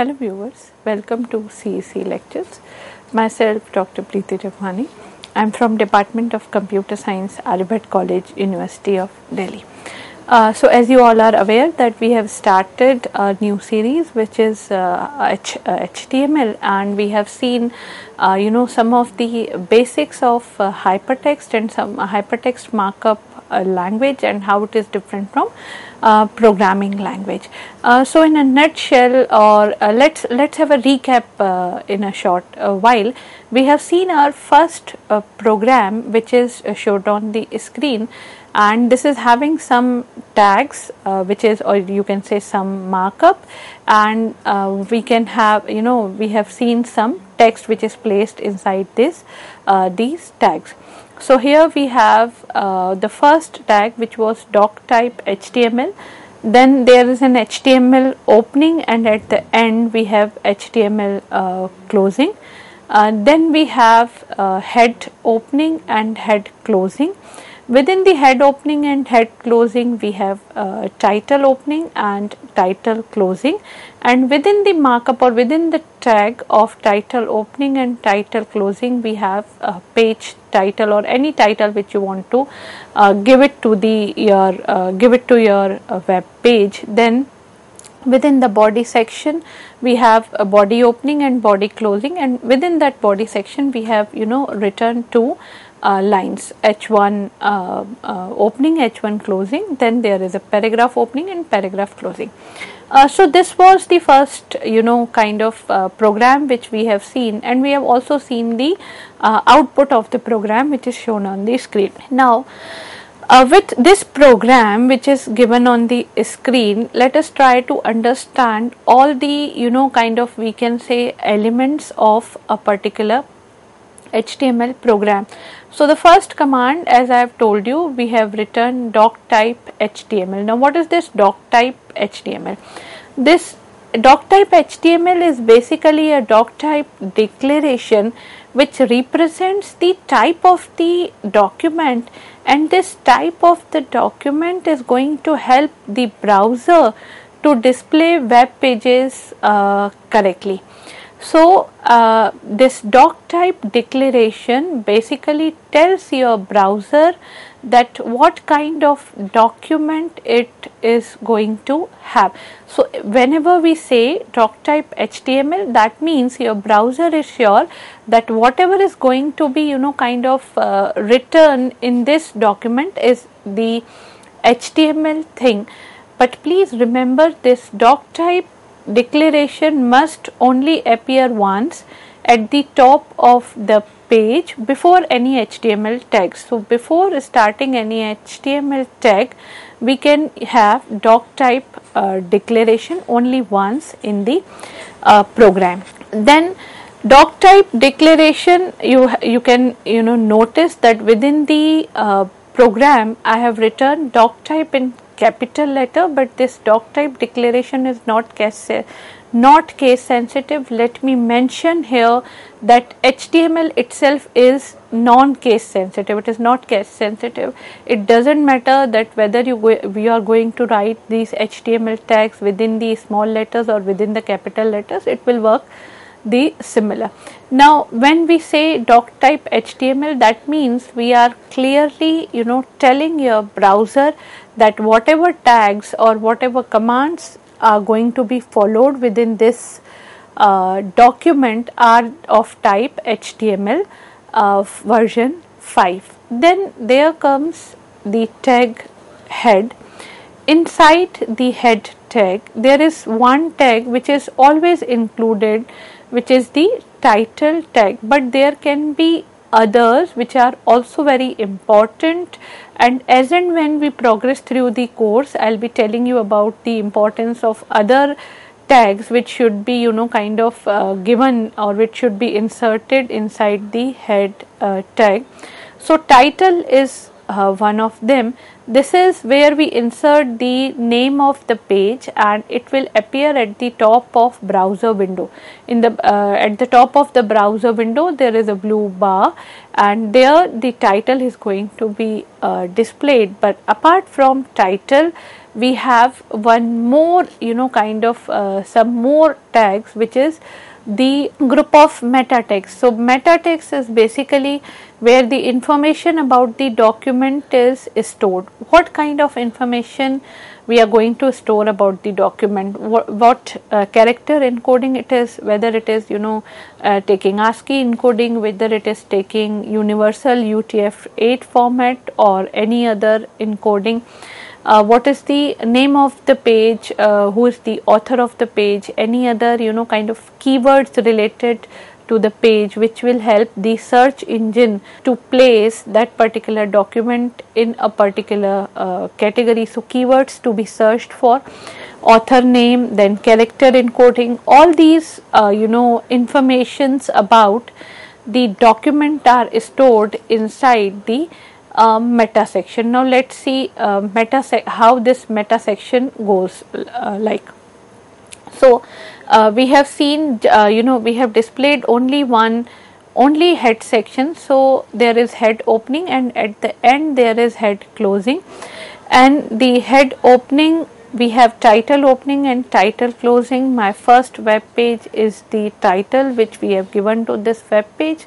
Hello viewers, welcome to CEC lectures. Myself Dr. Preeti Jakhwani. I am from Department of Computer Science, Aribhat College, University of Delhi. So as you all are aware that we have started a new series which is HTML, and we have seen some of the basics of hypertext and some hypertext markup language and how it is different from programming language. So in a nutshell, or let's have a recap in a short while. We have seen our first program which is showed on the screen, and this is having some tags which is, or you can say, some markup, and we can have, we have seen some text which is placed inside this these tags. So here we have the first tag which was doc type HTML. Then there is an HTML opening, and at the end we have HTML closing. Then we have head opening and head closing. Within the head opening and head closing we have title opening and title closing, and within the markup or within the tag of title opening and title closing we have a page title or any title which you want to give it to your web page. Then within the body section we have a body opening and body closing, and within that body section we have return to lines, H1 opening, H1 closing. Then there is a paragraph opening and paragraph closing. So this was the first kind of program which we have seen, and we have also seen the output of the program which is shown on the screen. Now with this program which is given on the screen, let us try to understand all the kind of, we can say, elements of a particular HTML program. So the first command, as I have told you, we have written doc type HTML. Now what is this doc type HTML? This doc type HTML is basically a doc type declaration which represents the type of the document, and this type of the document is going to help the browser to display web pages correctly. So this doc type declaration basically tells your browser that what kind of document it is going to have. So whenever we say doc type HTML, that means your browser is sure that whatever is going to be written in this document is the HTML thing. But please remember, this doc type declaration must only appear once at the top of the page before any HTML tags. So before starting any HTML tag, we can have doc type declaration only once in the program. Then doc type declaration, you can notice that within the program I have written doc type in capital letter, but this doc type declaration is not case sensitive. Let me mention here that HTML itself is non-case sensitive. It is not case sensitive. It doesn't matter that whether we are going to write these HTML tags within the small letters or within the capital letters, it will work the similar. Now when we say doc type HTML, that means we are clearly telling your browser that whatever tags or whatever commands are going to be followed within this document are of type HTML version 5. Then there comes the tag head. Inside the head tag there is one tag which is always included, which is the title tag, but there can be others which are also very important, and as and when we progress through the course I'll be telling you about the importance of other tags which should be given, or which should be inserted inside the head tag. So title is one of them. This is where we insert the name of the page, and it will appear at the top of browser window. In the at the top of the browser window there is a blue bar, and there the title is going to be displayed. But apart from title, we have one more kind of some more tags, which is the group of meta text. So meta text is basically where the information about the document is stored. What kind of information we are going to store about the document, what character encoding it is, whether it is taking ASCII encoding, whether it is taking universal UTF-8 format or any other encoding. What is the name of the page, who is the author of the page, any other kind of keywords related to the page, which will help the search engine to place that particular document in a particular category. So keywords to be searched for, author name, then character encoding, all these informations about the document are stored inside the meta section. Now let's see how this meta section goes like. So we have seen we have displayed only head section. So there is head opening, and at the end there is head closing. And the head opening, we have title opening and title closing. My first web page is the title which we have given to this web page.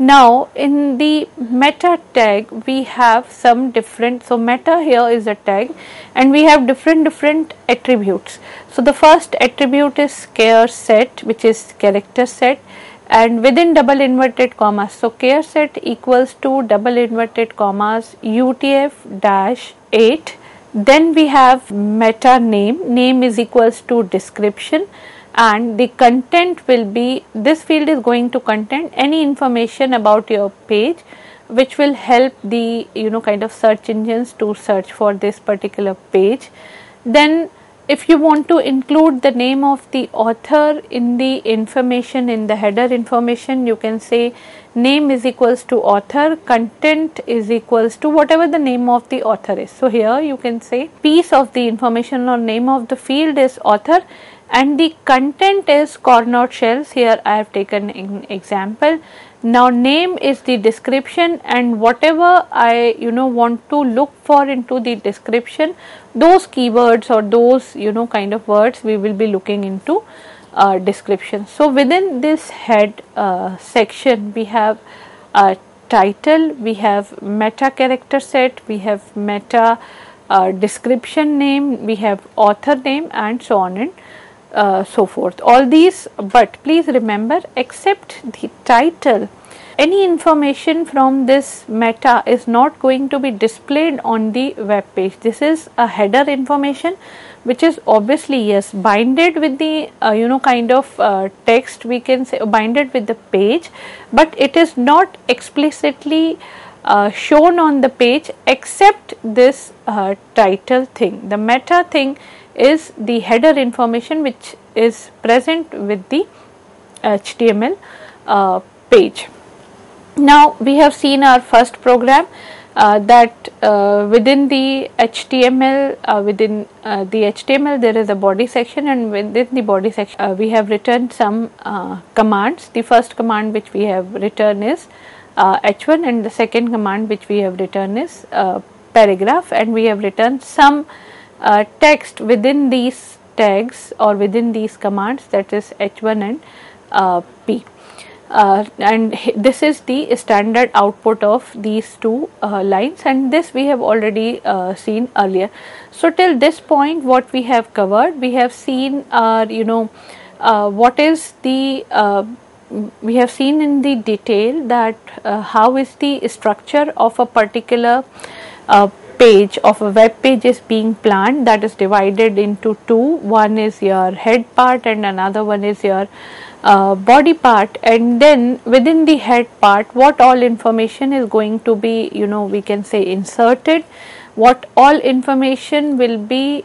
Now in the meta tag we have some different, so meta here is a tag and we have different attributes. So the first attribute is char set, which is character set, and within double inverted commas, so char set equals to double inverted commas UTF-8. Then we have meta name is equals to description, and the content will be, this field is going to contain any information about your page which will help the kind of search engines to search for this particular page. Then if you want to include the name of the author in the information, in the header information, you can say name is equals to author, content is equals to whatever the name of the author is. So here you can say piece of the information or name of the field is author, and the content is cornet shells. Here I have taken an example. Now name is the description, and whatever I want to look for into the description, those keywords or those kind of words we will be looking into description. So within this head section we have title, we have meta character set, we have meta description name, we have author name, and so on and so forth. All these, but please remember, except the title, any information from this meta is not going to be displayed on the web page. This is a header information which is obviously yes binded with the kind of text, we can say binded with the page, but it is not explicitly shown on the page except this title thing. The meta thing is the header information which is present with the HTML page. Now we have seen our first program that within the HTML there is a body section, and within the body section we have written some commands. The first command which we have written is h1, and the second command which we have written is paragraph, and we have written some text within these tags or within these commands, that is h1 and p. And this is the standard output of these two lines, and this we have already seen earlier. So till this point what we have covered, we have seen what is the we have seen in the detail that how is the structure of a particular page of a web page is being planned, that is divided into two. One is your head part and another one is your body part, and then within the head part what all information is going to be we can say inserted, what all information will be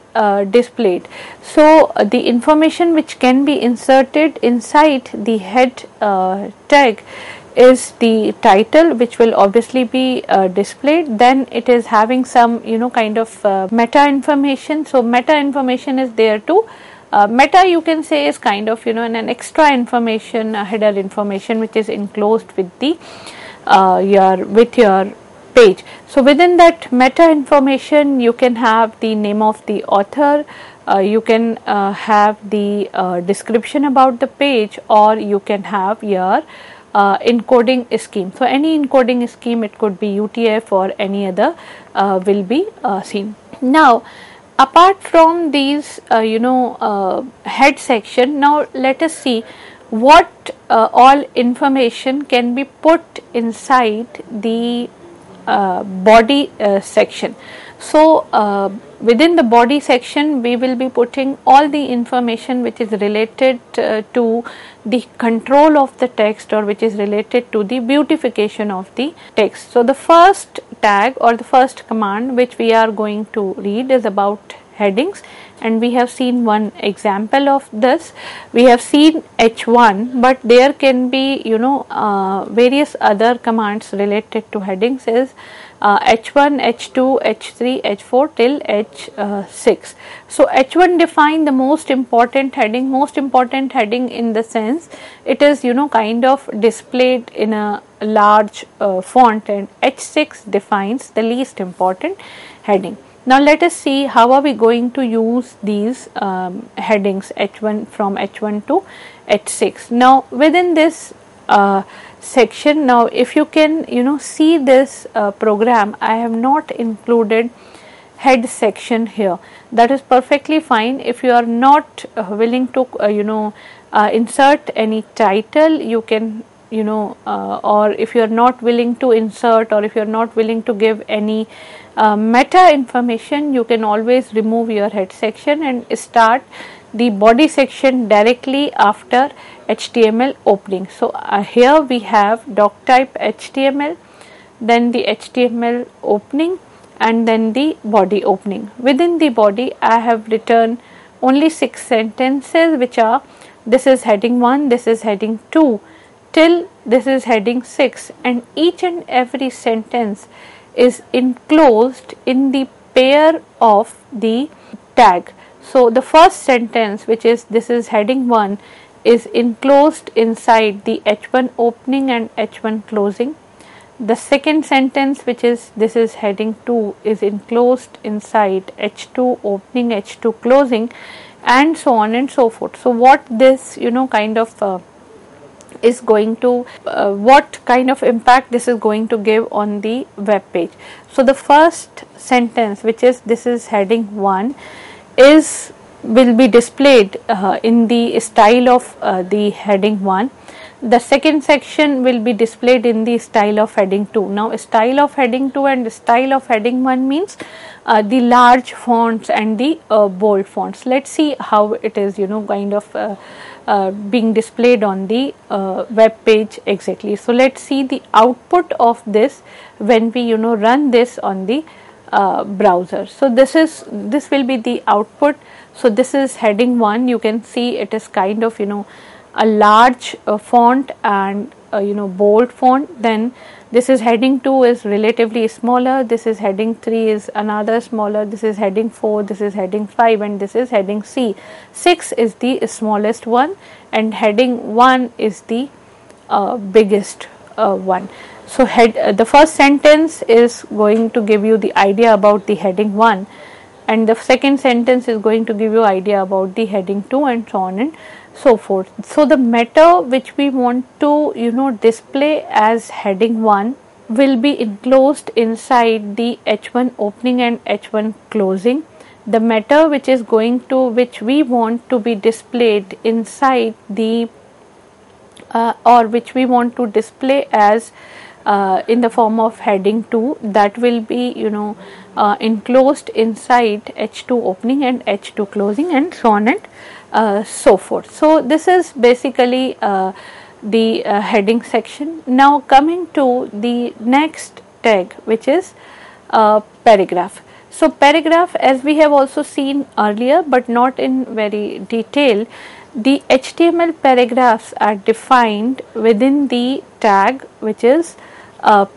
displayed. So the information which can be inserted inside the head tag is the title, which will obviously be displayed. Then it is having some kind of meta information. So meta information is there too. Meta you can say is kind of an extra information, header information which is enclosed with the your page. So within that meta information you can have the name of the author, you can have the description about the page, or you can have your encoding scheme. So any encoding scheme, it could be UTF or any other, will be seen. Now apart from these head section, now let us see what all information can be put inside the body section. So within the body section we will be putting all the information which is related to the control of the text, or which is related to the beautification of the text. So the first tag or the first command which we are going to read is about headings, and we have seen one example of this. We have seen H1, but there can be various other commands related to headings is H1, H2, H3, H4 till H6. So H1 define the most important heading. Most important heading in the sense it is kind of displayed in a large font, and H6 defines the least important heading. Now let us see how are we going to use these headings H1 from H1 to H6. Now within this section, now if you can see this program, I have not included head section here. That is perfectly fine. If you are not willing to insert any title, you can or if you are not willing to insert, or if you are not willing to give any meta information, you can always remove your head section and start the body section directly after HTML opening. So here we have doc type HTML, then the HTML opening, and then the body opening. Within the body I have written only 6 sentences, which are this is heading 1, this is heading 2 till this is heading 6, and each and every sentence is enclosed in the pair of the tag. So the first sentence, which is this is heading 1, is enclosed inside the H1 opening and H1 closing. The second sentence, which is this is heading 2, is enclosed inside H2 opening, H2 closing, and so on and so forth. So what this kind of is going to what kind of impact this is going to give on the web page. So the first sentence, which is this is heading 1, will be displayed in the style of the heading 1. The second section will be displayed in the style of heading 2. Now style of heading 2 and style of heading 1 means the large fonts and the bold fonts. Let's see how it is kind of being displayed on the web page exactly. So let's see the output of this when we run this on the browser. So this will be the output. So this is heading 1. You can see it is kind of a large font and bold font. Then this is heading 2 is relatively smaller, this is heading 3 is another smaller, this is heading 4, this is heading 5, and this is heading 6 is the smallest one, and heading 1 is the biggest one. So the first sentence is going to give you the idea about the heading 1, and the second sentence is going to give you idea about the heading 2, and so on and so forth. So the meta which we want to display as heading 1 will be enclosed inside the H1 opening and H1 closing. The meta which we want to be displayed inside the or which we want to display as in the form of heading 2, that will be enclosed inside H2 opening and H2 closing, and so on and so forth. So this is basically the heading section. Now coming to the next tag, which is paragraph. So paragraph, as we have also seen earlier but not in very detail, the HTML paragraphs are defined within the tag which is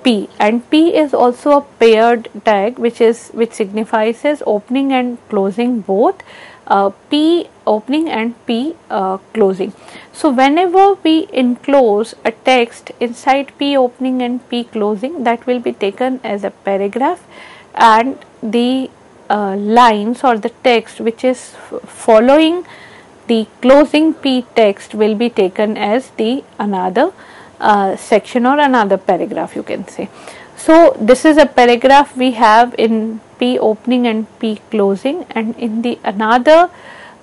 P, and P is also a paired tag which signifies as opening and closing both, P opening and P closing. So whenever we enclose a text inside P opening and P closing, that will be taken as a paragraph, and the lines or the text which is following the closing P text will be taken as the another section or another paragraph, you can say. So this is a paragraph we have in P opening and P closing, and in the another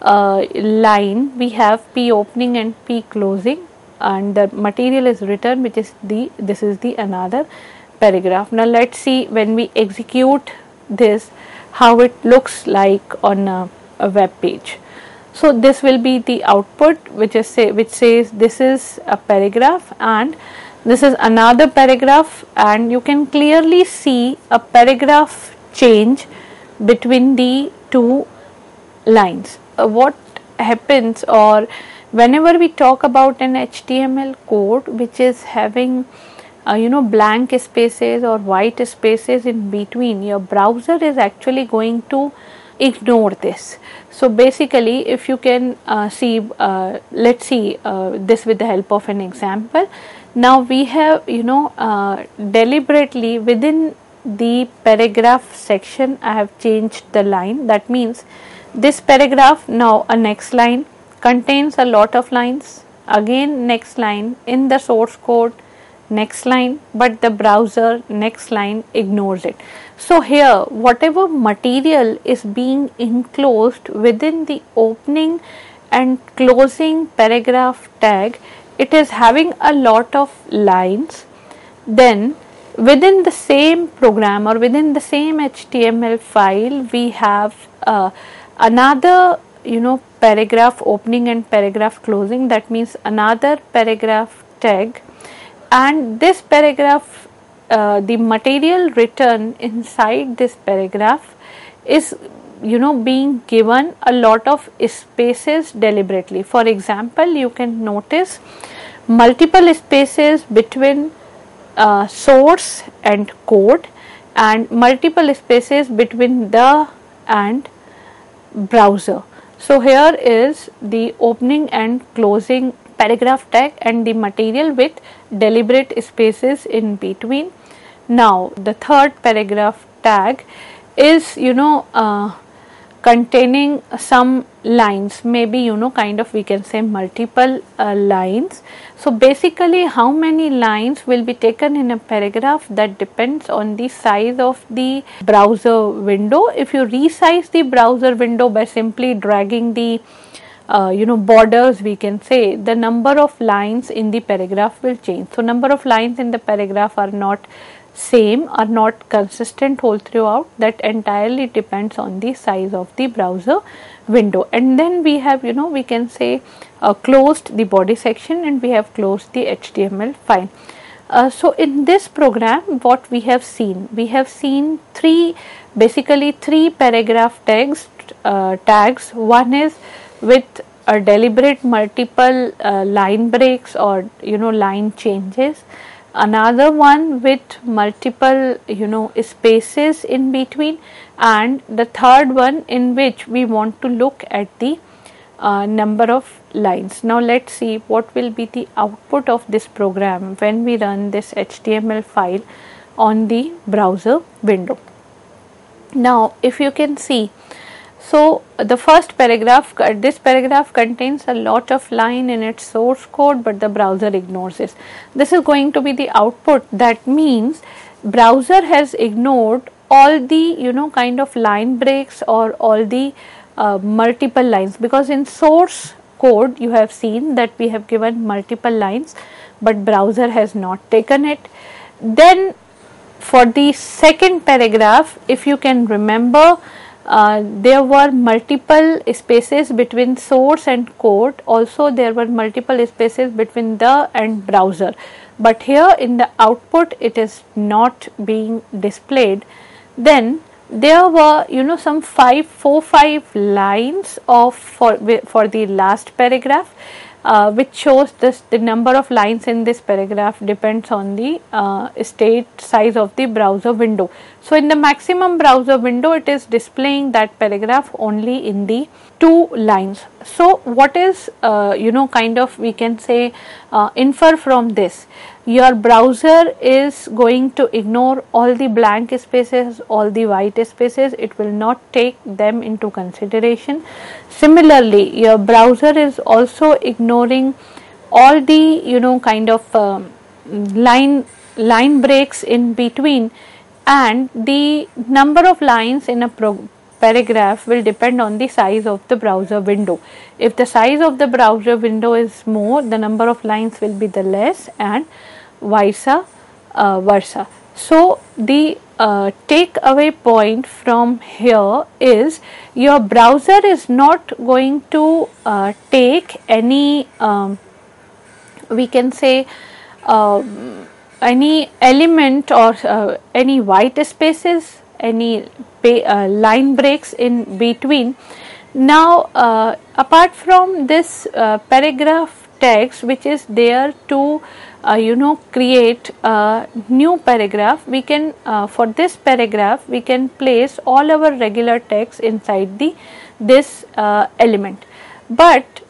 line we have P opening and P closing, and the material is written which is this is the another paragraph. Now let's see when we execute this how it looks like on a web page. So this will be the output which says this is a paragraph and this is another paragraph, and you can clearly see a paragraph change between the two lines. What happens, or whenever we talk about an HTML code which is having blank spaces or white spaces in between, your browser is actually going to ignore this. So basically, if you can see, let's see this with the help of an example. Now we have deliberately within the paragraph section I have changed the line. That means this paragraph, now a next line contains a lot of lines, again next line in the source code, next line, but the browser next line ignores it. So here whatever material is being enclosed within the opening and closing paragraph tag, it is having a lot of lines. Then within the same program or within the same HTML file we have another paragraph opening and paragraph closing, that means another paragraph tag, and this paragraph the material written inside this paragraph is being given a lot of spaces deliberately. For example, you can notice multiple spaces between source and code, and multiple spaces between the and browser. So here is the opening and closing paragraph tag and the material with deliberate spaces in between. Now the third paragraph tag is containing some lines, maybe kind of we can say multiple lines. So basically how many lines will be taken in a paragraph, that depends on the size of the browser window. If you resize the browser window by simply dragging the borders, we can say the number of lines in the paragraph will change. So number of lines in the paragraph are not same, are not consistent whole throughout. That entirely depends on the size of the browser window. And then we have we can say closed the body section and we have closed the HTML file. So in this program what we have seen basically three paragraph tags. One is with a deliberate multiple line breaks or line changes, another one with multiple spaces in between, and the third one in which we want to look at the number of lines. Now let's see what will be the output of this program when we run this HTML file on the browser window. Now if you can see, so the first paragraph, this paragraph contains a lot of line in its source code, but the browser ignores it. This is going to be the output. That means browser has ignored all the kind of line breaks or all the multiple lines, because in source code you have seen that we have given multiple lines, but browser has not taken it. Then for the second paragraph, if you can remember, there were multiple spaces between source and code, also there were multiple spaces between the and browser, but here in the output it is not being displayed. Then there were some 4-5 lines of for the last paragraph, which shows this the number of lines in this paragraph depends on the state size of the browser window. So, in the maximum browser window, it is displaying that paragraph only in the 2 lines. So, what is kind of we can say infer from this, your browser is going to ignore all the blank spaces, all the white spaces, it will not take them into consideration. Similarly, your browser is also ignoring all the kind of line breaks in between, and the number of lines in a paragraph will depend on the size of the browser window. If the size of the browser window is more, the number of lines will be the less, and vice versa. So, the takeaway point from here is your browser is not going to take any we can say any element or any white spaces, any line breaks in between. Now, apart from this paragraph text which is there to create a new paragraph, we can for this paragraph we can place all our regular text inside this element. But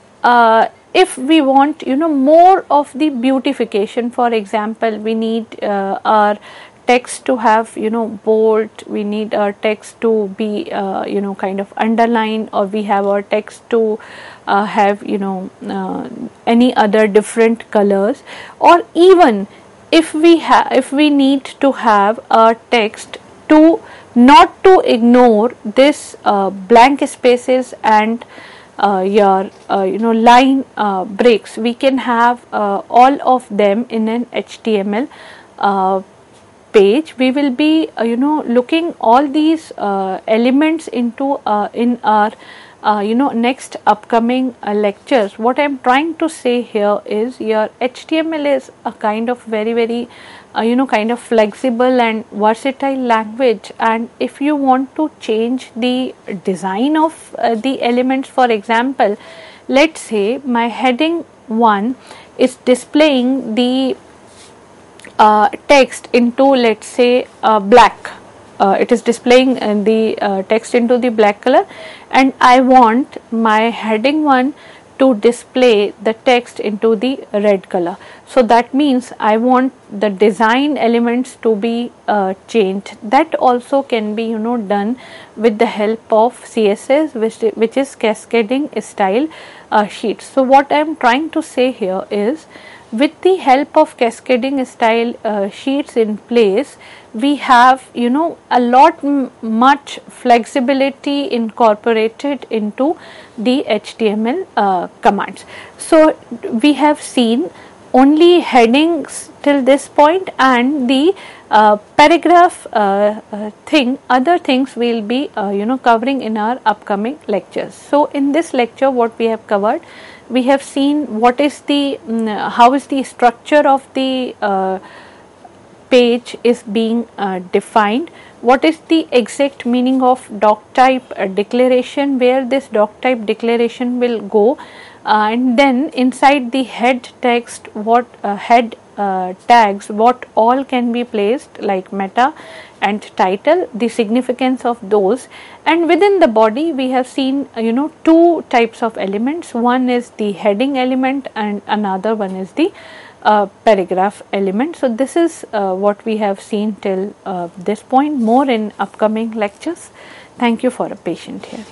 if we want more of the beautification, for example, we need our text to have bold, we need our text to be kind of underlined, or we have our text to have any other different colors, or even if we need to have a text to not to ignore this blank spaces and your line breaks, we can have all of them in an HTML page. We will be looking all these elements into in our next upcoming lectures. What I am trying to say here is your HTML is a kind of very kind of flexible and versatile language, and if you want to change the design of the elements, for example, let's say my heading 1 is displaying the text into, let's say, black. It is displaying the text into the black color, and I want my heading 1 to display the text into the red color. So that means I want the design elements to be changed. That also can be done with the help of CSS, which is cascading style sheets. So what I am trying to say here is, with the help of cascading style sheets in place, we have a lot much flexibility incorporated into the HTML commands. So we have seen only headings till this point, and the paragraph other things we will be covering in our upcoming lectures. So in this lecture, what we have covered, we have seen what is the how is the structure of the page is being defined, what is the exact meaning of doc type declaration, where this doc type declaration will go, and then inside the head text, what head tags, what all can be placed, like meta and title, the significance of those. And within the body we have seen 2 types of elements. One is the heading element and another one is the paragraph element. So this is what we have seen till this point. More in upcoming lectures. Thank you for a patient hearing.